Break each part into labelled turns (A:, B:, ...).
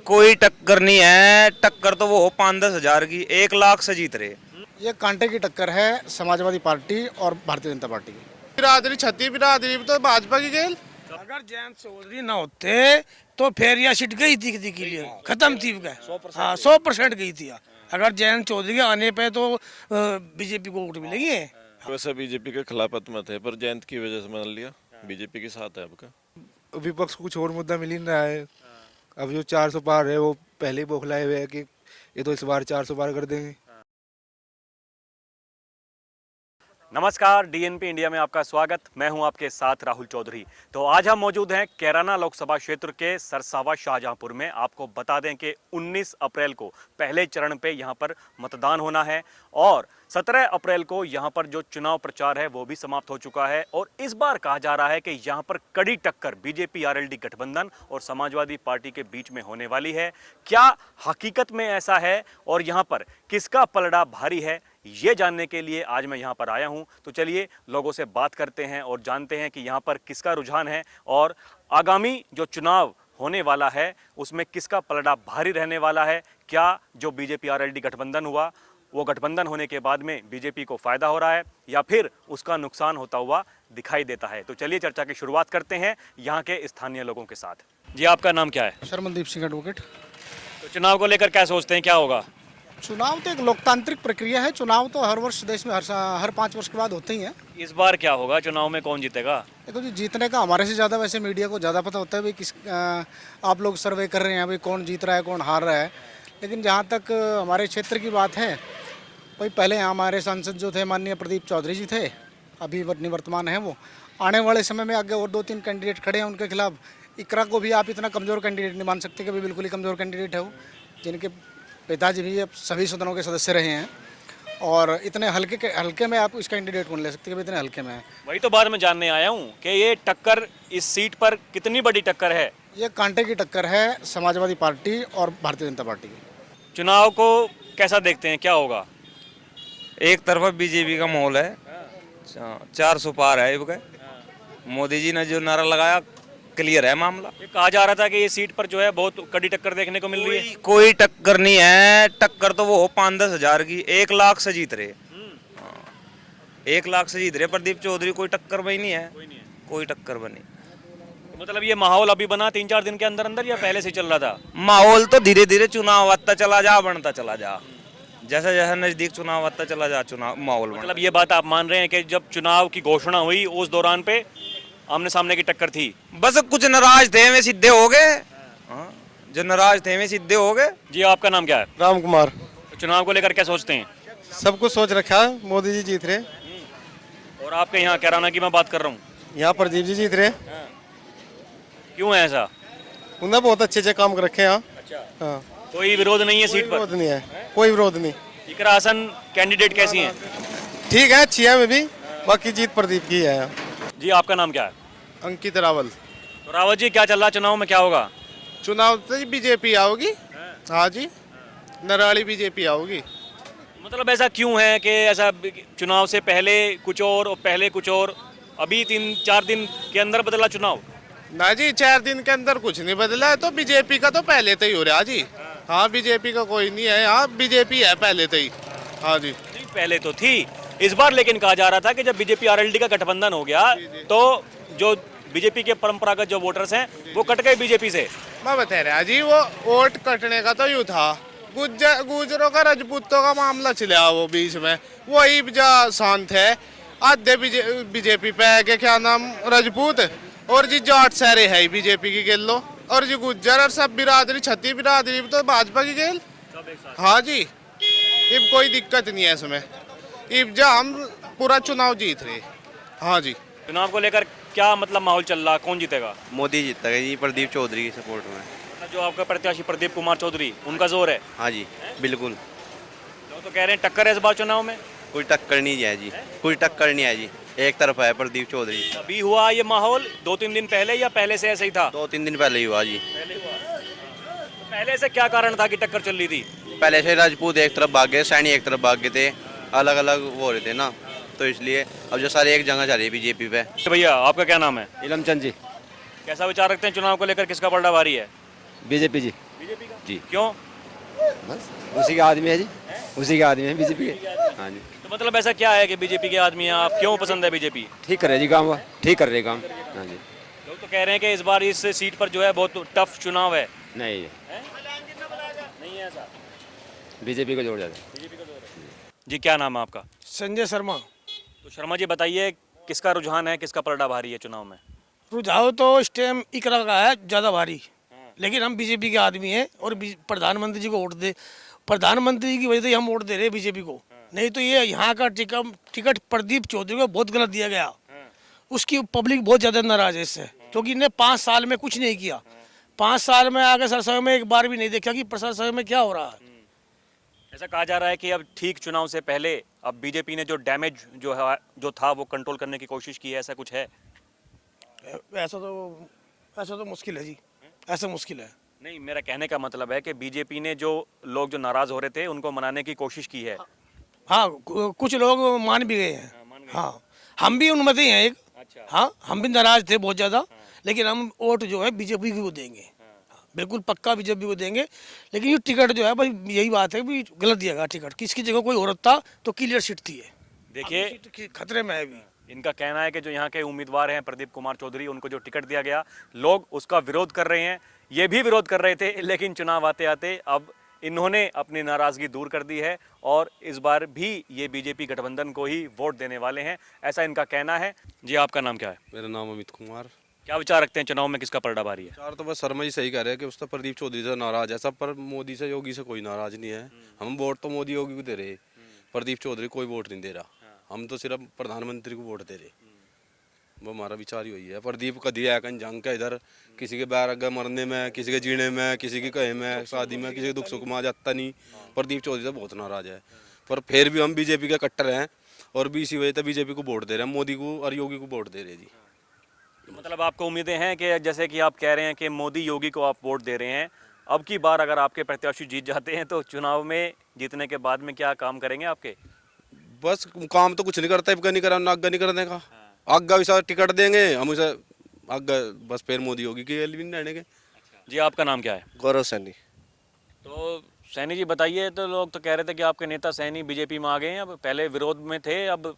A: कोई टक्कर नहीं है। टक्कर तो वो हो 5-10 हज़ार की, 1 लाख से जीत रहे।
B: ये कांटे की टक्कर है समाजवादी पार्टी और भारतीय जनता पार्टी की।
C: बिरादरी छत्तीस बिरादरी तो भाजपा की खेल।
D: अगर जयंत चौधरी न होते तो फिर यह सीट गई थी के लिए, खत्म थी। हाँ 100% गई थी। अगर जयंत चौधरी के आने पे तो बीजेपी को वोट मिलेगी।
E: वैसे बीजेपी के खिलाफ मत है, पर जयंत की वजह से मान लिया बीजेपी के साथ है आपका।
F: विपक्ष को कुछ और मुद्दा मिल ही नहीं रहा है। अब जो 400 पार है वो पहले ही बौखलाए हुए है कि ये तो इस बार 400 पार कर देंगे।
G: नमस्कार, डीएनपी इंडिया में आपका स्वागत। मैं हूं आपके साथ राहुल चौधरी। तो आज हम मौजूद हैं कैराना लोकसभा क्षेत्र के सरसावा शाहजहांपुर में। आपको बता दें कि 19 अप्रैल को पहले चरण पे यहां पर मतदान होना है और 17 अप्रैल को यहां पर जो चुनाव प्रचार है वो भी समाप्त हो चुका है। और इस बार कहा जा रहा है कि यहां पर कड़ी टक्कर बीजेपी आरएलडी गठबंधन और समाजवादी पार्टी के बीच में होने वाली है। क्या हकीकत में ऐसा है और यहां पर किसका पलड़ा भारी है, ये जानने के लिए आज मैं यहाँ पर आया हूँ। तो चलिए लोगों से बात करते हैं और जानते हैं कि यहाँ पर किसका रुझान है और आगामी जो चुनाव होने वाला है उसमें किसका पलड़ा भारी रहने वाला है। क्या जो बीजेपी आरएलडी गठबंधन हुआ वो गठबंधन होने के बाद में बीजेपी को फायदा हो रहा है या फिर उसका नुकसान होता हुआ दिखाई देता है। तो चलिए चर्चा की शुरुआत करते हैं यहाँ के स्थानीय लोगों के साथ। जी, आपका नाम क्या है?
B: शर्मनदीप सिंह एडवोकेट।
G: तो चुनाव को लेकर क्या सोचते हैं, क्या होगा?
B: चुनाव तो एक लोकतांत्रिक प्रक्रिया है। चुनाव तो हर वर्ष देश में हर 5 वर्ष के बाद होते ही हैं।
G: इस बार क्या होगा, चुनाव में कौन जीतेगा?
B: देखो जी, जीतने का हमारे से ज़्यादा वैसे मीडिया को ज़्यादा पता होता है भाई आप लोग सर्वे कर रहे हैं भाई कौन जीत रहा है कौन हार रहा है। लेकिन जहाँ तक हमारे क्षेत्र की बात है भाई, पहले यहाँ हमारे सांसद जो थे माननीय प्रदीप चौधरी जी थे, अभी निवर्तमान हैं वो। आने वाले समय में आगे और 2-3 कैंडिडेट खड़े हैं उनके खिलाफ। इकरा को भी आप इतना कमज़ोर कैंडिडेट नहीं मान सकते कि भाई बिल्कुल ही कमज़ोर कैंडिडेट है वो, जिनके पिताजी भी अब सभी सदनों के सदस्य रहे हैं और इतने हल्के में आप इस कैंडिडेट को नहीं ले सकते कि इतने हल्के में है।
G: वही तो बात मैं जानने आया हूँ कि ये टक्कर इस सीट पर कितनी बड़ी टक्कर है।
B: ये कांटे की टक्कर है समाजवादी पार्टी और भारतीय जनता पार्टी की।
G: चुनाव को कैसा देखते हैं, क्या होगा?
A: एक तरफा बीजेपी का माहौल है, 400 पार है। मोदी जी ने जो नारा लगाया क्लियर है मामला।
G: ये कहा जा रहा था कि ये सीट पर जो है बहुत कड़ी टक्कर देखने को मिल रही है।
A: कोई टक्कर नहीं है। टक्कर तो वो हो 5-10 हज़ार की, 1 लाख से जीत रहे। 1 लाख से जीत रहे प्रदीप चौधरी। कोई टक्कर में ही नहीं है, कोई टक्कर बनी।
G: मतलब ये माहौल अभी बना 3-4 दिन के अंदर अंदर या पहले से चल रहा था?
A: माहौल तो धीरे धीरे चुनाव आता चला जा, बनता चला जा, जैसा जैसा नजदीक चुनाव आता चला जा चुनाव माहौल।
G: मतलब ये बात आप मान रहे हैं कि जब चुनाव की घोषणा हुई उस दौरान पे आमने सामने की टक्कर थी?
A: बस कुछ नाराज थे वे सीधे हो गए। जो नाराज थे वे सीधे हो गए।
G: जी, आपका नाम क्या है?
C: राम कुमार।
G: तो चुनाव को लेकर क्या सोचते हैं?
C: सब कुछ सोच रखा है, मोदी जी जीत रहे।
G: और आपके यहाँ कैराना की मैं बात कर रहा हूँ,
C: यहाँ प्रदीप जी जीत रहे।
G: क्यों है ऐसा?
C: उन्होंने बहुत अच्छे अच्छे काम कर रखे हैं।
G: अच्छा,
C: हाँ,
G: कोई विरोध नहीं है सीट पर?
C: विरोध नहीं है, कोई विरोध नहीं।
G: इकरा हसन कैंडिडेट कैसी हैं?
C: ठीक है, अच्छी है में भी, बाकी जीत प्रदीप की है।
G: जी, आपका नाम क्या है?
C: अंकित रावल।
G: तो रावत जी, क्या चल रहा है चुनाव में, क्या होगा?
C: चुनाव तो बीजेपी आओगी। हाँ जी, नराली बीजेपी आओगी।
G: मतलब ऐसा क्यों है कि ऐसा चुनाव से पहले कुछ और पहले कुछ और, अभी 3-4 दिन के अंदर बदला चुनाव?
C: ना जी, 4 दिन के अंदर कुछ नहीं बदला है। तो बीजेपी का तो पहले तो ही हो रहा है जी। हाँ, बीजेपी का कोई नहीं है यहाँ, बीजेपी है पहले तो ही। हाँ जी,
G: नहीं, पहले तो थी। इस बार लेकिन कहा जा रहा था कि जब बीजेपी आरएलडी का गठबंधन हो गया तो जो बीजेपी के परंपरागत जो वोटर्स हैं वो कट गए बीजेपी से।
C: मैं बता रहा जी, वो वोट कटने का तो यूँ था, गुजरों का राजपूतों का मामला चला वो बीच में, वही शांत है। आधे बीजेपी पे है कि क्या नाम राजपूत, और जी जाट सारे है बीजेपी की खेल लो, और जी गुज्जर और सब बिरादरी छत्तीस बिरादरी तो भाजपा की खेल। हाँ जी, अब कोई दिक्कत नहीं है इसमें। अब जो हम पूरा चुनाव जीत रहे। हाँ जी,
G: चुनाव को लेकर क्या मतलब माहौल चल रहा, कौन जीतेगा?
H: मोदी जीतेगा जी, प्रदीप चौधरी की सपोर्ट में।
G: मतलब जो आपका प्रत्याशी प्रदीप कुमार चौधरी, उनका जोर है?
H: हाँ जी, बिल्कुल।
G: तो कह रहे हैं टक्कर है इस बार चुनाव में?
H: कोई टक्कर नहीं है जी, कोई टक्कर नहीं है जी, एक तरफ है प्रदीप चौधरी।
G: अभी हुआ ये माहौल 2-3 दिन पहले या पहले से ऐसे ही था?
H: 2-3 दिन पहले ही हुआ जी।
G: पहले हुआ। तो पहले से क्या कारण था कि टक्कर चल रही थी?
H: पहले से राजपूत एक तरफ भाग गए, सैनी एक तरफ भाग गए थे, अलग अलग वो हो रहे थे ना, तो इसलिए अब जो सारे एक जगह जा रही है बीजेपी पे।
G: भैया, आपका क्या नाम है?
I: इलमचंद जी।
G: कैसा विचार रखते हैं चुनाव को लेकर, किसका पलड़ा भारी है?
I: बीजेपी जी।
G: बीजेपी का
I: जी।
G: क्यों?
I: बस उसी के आदमी है जी, उसी के आदमी है बीजेपी के। हाँ जी,
G: तो मतलब ऐसा क्या है कि बीजेपी के आदमी हैं, आप क्यों पसंद है बीजेपी?
I: ठीक कर रहे जी काम, ठीक कर रहे काम। हाँ जी,
G: लोग तो कह रहे हैं कि इस बार इस सीट पर जो है बहुत टफ चुनाव है।
I: नहीं
G: नहीं है ऐसा?
I: बीजेपी को जोड़ जाता।
G: जी क्या नाम है आपका?
D: संजय शर्मा।
G: तो शर्मा जी बताइए किसका रुझान है, किसका पलड़ा भारी है चुनाव में?
D: रुझाव तो इस टाइम इकरा का है ज़्यादा भारी, लेकिन हम बीजेपी के आदमी हैं और प्रधानमंत्री जी को वोट दे, प्रधानमंत्री जी की वजह से हम वोट दे रहे हैं बीजेपी को। नहीं तो ये यहाँ का टिकट प्रदीप चौधरी को बहुत गलत दिया गया, उसकी पब्लिक बहुत ज़्यादा नाराज है इससे, क्योंकि इन्हें 5 साल में कुछ नहीं किया। 5 साल में आगे सरसों में एक बार भी नहीं देखा कि सरसों में क्या हो रहा है।
G: ऐसा कहा जा रहा है कि अब ठीक चुनाव से पहले अब बीजेपी ने जो डैमेज जो था वो कंट्रोल करने की कोशिश की है, ऐसा कुछ है?
D: ऐसा तो मुश्किल है जी, ऐसा मुश्किल है।
G: नहीं, मेरा कहने का मतलब है कि बीजेपी ने जो लोग जो नाराज हो रहे थे उनको मनाने की कोशिश की है।
D: हाँ, कुछ लोग मान भी गए हैं। हाँ, हम भी उनमें से ही हैं एक।
G: अच्छा।
D: हाँ, हम भी नाराज थे बहुत ज़्यादा, लेकिन हम वोट जो है बीजेपी को देंगे, बिल्कुल पक्का बीजेपी को देंगे। लेकिन ये टिकट जो है भाई, यही बात है कि गलत दिया गया टिकट, किसकी जगह कोई औरत था तो क्लियर सीट थी है।
G: देखिए,
D: सीट खतरे में है अभी।
G: इनका कहना है कि जो यहाँ के उम्मीदवार हैं प्रदीप कुमार चौधरी, उनको जो टिकट दिया गया लोग उसका विरोध कर रहे हैं। ये भी विरोध कर रहे थे, लेकिन चुनाव आते आते अब इन्होंने अपनी नाराजगी दूर कर दी है और इस बार भी ये बीजेपी गठबंधन को ही वोट देने वाले हैं, ऐसा इनका कहना है। जी आपका नाम क्या है?
J: मेरा नाम अमित कुमार।
G: क्या विचार रखते हैं चुनाव में किसका पलड़ा भारी है?
J: चार तो बस शर्मा जी सही कह रहे हैं कि उसका प्रदीप चौधरी से नाराज है सब, पर मोदी से योगी से कोई नाराज नहीं है। हम वोट तो मोदी योगी को दे रहे, प्रदीप चौधरी कोई वोट नहीं दे रहा। हम तो सिर्फ प्रधानमंत्री को वोट दे रहे, वो हमारा विचार ही वही है। प्रदीप का दिया है कहीं जंग का, इधर किसी के बैर अगर मरने में, किसी के जीने में, किसी के कहे में, शादी में, किसी के दुख सुख में आ जाता नहीं। प्रदीप चौधरी से बहुत नाराज है, पर फिर भी हम बीजेपी के कट्टर हैं और भी इसी वजह से बीजेपी को वोट दे रहे हैं, मोदी को और योगी को वोट दे रहे हैं जी।
G: मतलब आपको उम्मीदें हैं कि जैसे कि आप कह रहे हैं कि मोदी योगी को आप वोट दे रहे हैं, अब की बार अगर आपके प्रत्याशी जीत जाते हैं तो चुनाव में जीतने के बाद में क्या काम करेंगे आपके?
J: बस काम तो कुछ नहीं करता, नहीं करा आज्ञा नहीं करने का। आज्ञा वैसा टिकट देंगे हम उसे आज्ञा, बस फिर मोदी योगी के एलविन रहने के।
G: जी आपका नाम क्या है?
H: गौरव सैनी।
G: तो सैनी जी बताइए, तो लोग तो कह रहे थे कि आपके नेता सैनी बीजेपी में आ गए हैं, अब पहले विरोध में थे अब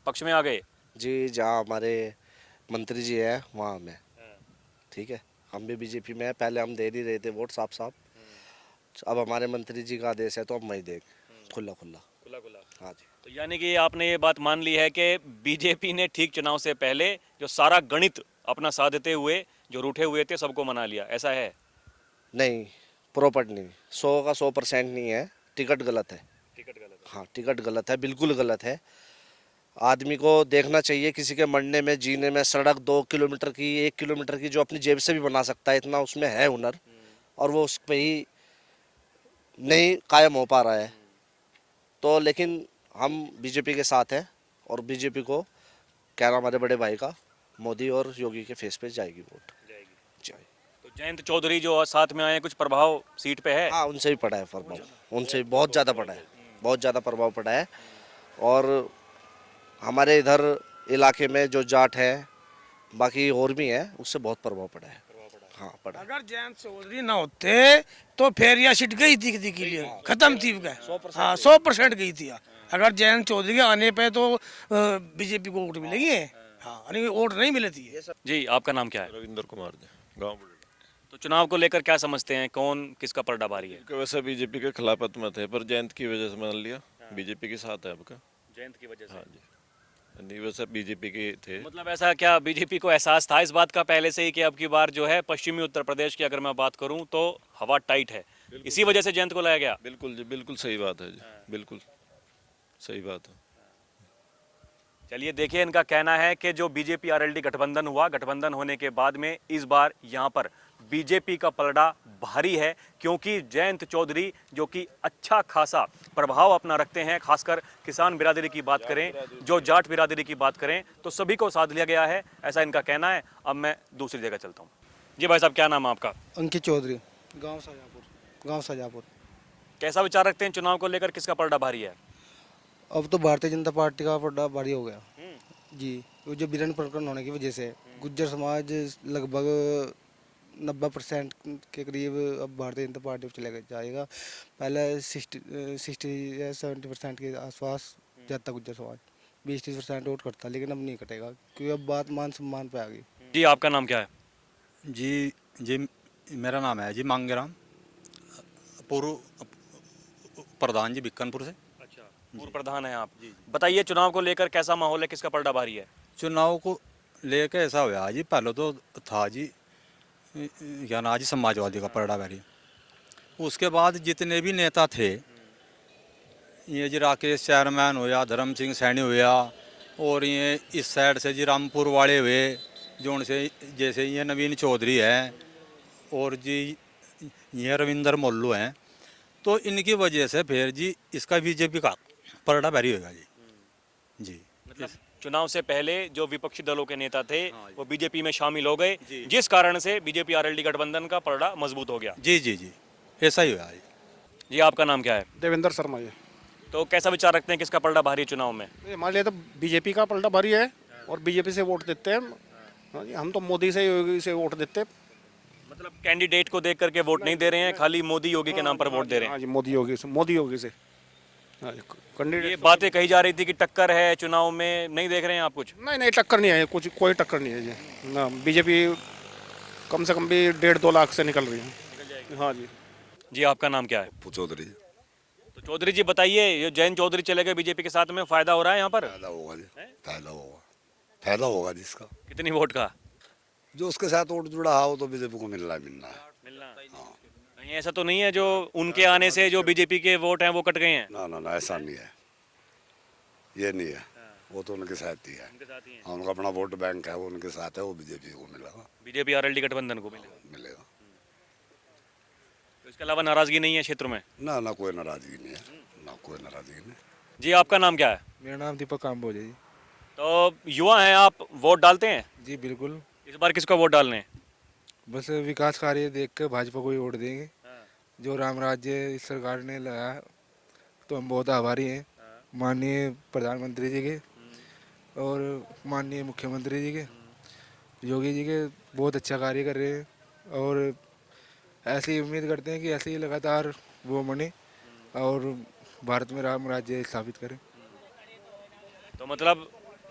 G: पक्ष में आ गए।
H: जी, जहाँ हमारे मंत्री जी है वहाँ में, ठीक है, हम भी बीजेपी में है। पहले हम दे नहीं रहे थे वोट साफ साफ, अब हमारे मंत्री जी का आदेश है तो हम वही देख खुला खुला। हाँ जी।
G: तो यानी कि आपने ये बात मान ली है कि बीजेपी ने ठीक चुनाव से पहले जो सारा गणित अपना साधते हुए जो रूठे हुए थे सबको मना लिया, ऐसा है?
H: नहीं, प्रॉपर्ट नहीं, 100 का 100% नहीं है, टिकट गलत है।
G: टिकट गलत है।
H: हाँ, टिकट गलत है, बिल्कुल गलत है। आदमी को देखना चाहिए किसी के मरने में, जीने में, सड़क 2 किलोमीटर की, 1 किलोमीटर की जो अपनी जेब से भी बना सकता है, इतना उसमें है हुनर, और वो उस पर ही नहीं कायम हो पा रहा है। तो लेकिन हम बीजेपी के साथ हैं और बीजेपी को कहना हमारे बड़े भाई का, मोदी और योगी के फेस पे जाएगी वोट। जाएगी।
G: तो जयंत चौधरी जो साथ में आए हैं, कुछ प्रभाव सीट पे है?
H: हाँ, उनसे भी पड़ा है प्रभाव, उनसे भी बहुत ज़्यादा पड़ा है, बहुत ज़्यादा प्रभाव पड़ा है। और हमारे इधर इलाके में जो जाट है, बाकी और भी हैं, उससे बहुत प्रभाव पड़ा है। हाँ, पड़ा।
D: अगर जयंत चौधरी ना होते तो फिर यह सीट गई थी के लिए, खत्म थी। हाँ, 100% गई थी। अगर जयंत चौधरी के आने पे तो बीजेपी को वोट मिलेगी। हाँ, वोट नहीं मिले थी।
G: जी आपका नाम क्या है?
E: रविंद्र कुमार जी, गाँव।
G: तो चुनाव को लेकर क्या समझते हैं, कौन किसका पलड़ा भारी है?
E: वैसे बीजेपी के खिलाफत में थे, पर जयंत की वजह से मान लिया बीजेपी के साथ है आपका।
G: जयंत की वजह से?
E: हाँ जी, नहीं वैसे बीजेपी के थे।
G: मतलब ऐसा क्या बीजेपी को एहसास था इस बात का पहले से ही कि अब की बार जो है पश्चिमी उत्तर प्रदेश की अगर मैं बात करूं तो हवा टाइट है, इसी वजह से जयंत को लाया गया?
E: बिल्कुल जी, बिल्कुल सही बात है जी, बिल्कुल सही बात है।
G: चलिए देखिए, इनका कहना है कि जो बीजेपी आरएलडी गठबंधन हुआ, गठबंधन होने के बाद में इस बार यहाँ पर बीजेपी का पलड़ा भारी है, क्योंकि जयंत चौधरी जो कि अच्छा खासा प्रभाव अपना रखते हैं, खासकर किसान बिरादरी की बात करें, जो जाट बिरादरी की बात करें, तो सभी को साथ लिया गया है, ऐसा इनका कहना है। अब मैं दूसरी जगह चलता हूँ। जी भाई साहब, क्या नाम है आपका?
B: अंकित चौधरी, गांव शाहजहाँपुर।
G: कैसा विचार रखते हैं चुनाव को लेकर, किसका पलड़ा भारी है?
B: अब तो भारतीय जनता पार्टी का पलड़ा भारी हो गया जी, वो जो वीरेंद्र प्रकरण होने की वजह से गुज्जर समाज लगभग
F: 90% के करीब अब भारतीय जनता पार्टी में चले जाएगा। पहले 60 या 70% के आसपास जाता गुज्जर समाज, 20-30% वोट करता, लेकिन अब नहीं कटेगा क्योंकि अब बात मान सम्मान पे आ गई।
G: जी आपका नाम क्या है?
K: जी मेरा नाम है जी मांगेराम, पूर्व प्रधान जी बिक्कनपुर से।
G: अच्छा, पूर्व प्रधान है आप। बताइए चुनाव को लेकर कैसा माहौल है, किसका पलड़ा भारी है?
K: चुनाव को लेकर ऐसा हुआ जी, पहले तो था जी क्या ना जी समाजवादी का पलड़ा भारी, उसके बाद जितने भी नेता थे, ये जी राकेश चेयरमैन हुआ, धर्म सिंह सैनी हुआ, और ये इस साइड से जी रामपुर वाले हुए, जो उनसे जैसे ये नवीन चौधरी है, और जी ये रविंदर मोल्लू हैं, तो इनकी वजह से फिर जी इसका बीजेपी का पलड़ा भारी होगा जी।
G: मतलब चुनाव से पहले जो विपक्षी दलों के नेता थे वो बीजेपी में शामिल हो गए, जिस कारण से बीजेपी आरएलडी गठबंधन का पलड़ा मजबूत हो गया।
K: जी ऐसा ही हुआ जी।
G: जी आपका नाम क्या है?
L: देवेंद्र शर्मा जी।
G: तो कैसा विचार रखते हैं, किसका पलड़ा भारी है चुनाव में?
L: हमारे लिए तो बीजेपी का पलड़ा भारी है और बीजेपी से वोट देते हैं। हाँ जी, हम तो मोदी से योगी से वोट देते हैं।
G: मतलब कैंडिडेट को देख करके वोट नहीं दे रहे हैं, खाली मोदी योगी के नाम पर वोट दे रहे हैं।
L: हाँ जी, मोदी योगी से हाँ जी,
G: ये
L: कैंडिडेट।
G: बातें कही जा रही थी कि टक्कर है चुनाव में, नहीं देख रहे हैं आप कुछ?
L: नहीं टक्कर नहीं है, कुछ कोई टक्कर नहीं है जी ना। बीजेपी कम से कम भी 1.5-2 लाख से निकल रही है। हाँ जी।
G: जी आपका नाम क्या है?
M: चौधरी।
G: तो चौधरी जी बताइए, ये जैन चौधरी चले गए बीजेपी के साथ में, फायदा हो रहा है यहाँ पर?
M: फायदा होगा जी, फायदा होगा जिसका।
G: कितनी वोट का?
M: जो उसके साथ वोट जुड़ा हो तो बीजेपी को मिलना है। हाँ।
G: कहीं ऐसा तो नहीं है जो उनके आने से जो बीजेपी के वोट हैं वो कट गए हैं?
M: ना ऐसा नहीं है, ये नहीं है। वो तो उनके साथ ही है। हाँ, उनका अपना वोट बैंक है, वो उनके साथ है, वो बीजेपी को मिलेगा।
G: बीजेपी आरएलडी गठबंधन को
M: मिलेगा।
G: तो इसके अलावा नाराजगी नहीं है क्षेत्र में?
M: ना कोई नाराजगी नहीं है, ना कोई नाराजगी नहीं।
G: जी आपका नाम क्या है?
F: मेरा नाम दीपक काम्बोज है जी।
G: तो युवा हैं आप, वोट डालते हैं?
F: जी बिल्कुल।
G: इस बार किसको वोट डालने हैं?
F: बस विकास कार्य देख कर भाजपा को ही वोट देंगे। जो राम राज्य इस सरकार ने लगाया तो हम बहुत आभारी हैं माननीय प्रधानमंत्री जी के और माननीय मुख्यमंत्री जी के, योगी जी के। बहुत अच्छा कार्य कर रहे हैं और ऐसी उम्मीद करते हैं कि ऐसे ही लगातार वो बने और भारत में राम राज्य स्थापित करें।
G: तो मतलब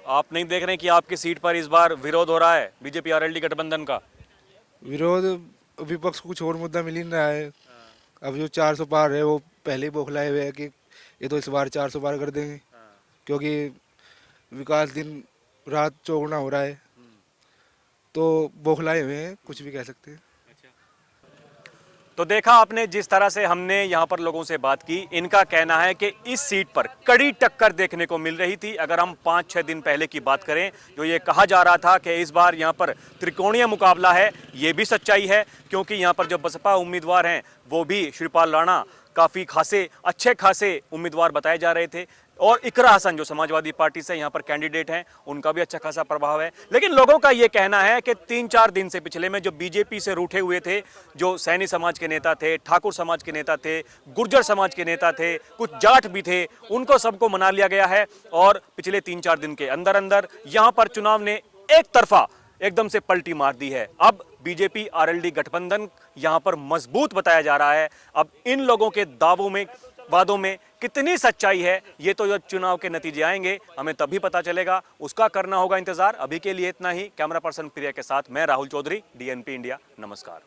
G: आप नहीं देख रहे हैं कि आपकी सीट पर इस बार विरोध हो रहा है बीजेपी आरएलडी गठबंधन का?
F: विरोध, विपक्ष को कुछ और मुद्दा मिल ही नहीं रहा है। अब जो 400 पार है वो पहले ही बौखलाए हुए है कि ये तो इस बार 400 पार कर देंगे, क्योंकि विकास दिन रात चौगुना हो रहा है, तो बौखलाए हुए हैं, कुछ भी कह सकते हैं।
G: तो देखा आपने जिस तरह से हमने यहाँ पर लोगों से बात की, इनका कहना है कि इस सीट पर कड़ी टक्कर देखने को मिल रही थी। अगर हम 5-6 दिन पहले की बात करें, जो ये कहा जा रहा था कि इस बार यहाँ पर त्रिकोणीय मुकाबला है, ये भी सच्चाई है, क्योंकि यहाँ पर जो बसपा उम्मीदवार हैं वो भी श्रीपाल राणा काफ़ी अच्छे खासे उम्मीदवार बताए जा रहे थे, और इकरा हसन जो समाजवादी पार्टी से यहाँ पर कैंडिडेट हैं उनका भी अच्छा खासा प्रभाव है। लेकिन लोगों का ये कहना है कि 3-4 दिन से पिछले में जो बीजेपी से रूठे हुए थे, जो सैनी समाज के नेता थे, ठाकुर समाज के नेता थे, गुर्जर समाज के नेता थे, कुछ जाट भी थे, उनको सबको मना लिया गया है। और पिछले 3-4 दिन के अंदर अंदर यहाँ पर चुनाव ने एक तरफा एकदम से पलटी मार दी है। अब बीजेपी आरएलडी गठबंधन यहाँ पर मजबूत बताया जा रहा है। अब इन लोगों के दावों में, वादों में कितनी सच्चाई है, ये तो जब चुनाव के नतीजे आएंगे हमें तभी पता चलेगा, उसका करना होगा इंतजार। अभी के लिए इतना ही। कैमरा पर्सन प्रिया के साथ मैं राहुल चौधरी, डीएनपी इंडिया। नमस्कार।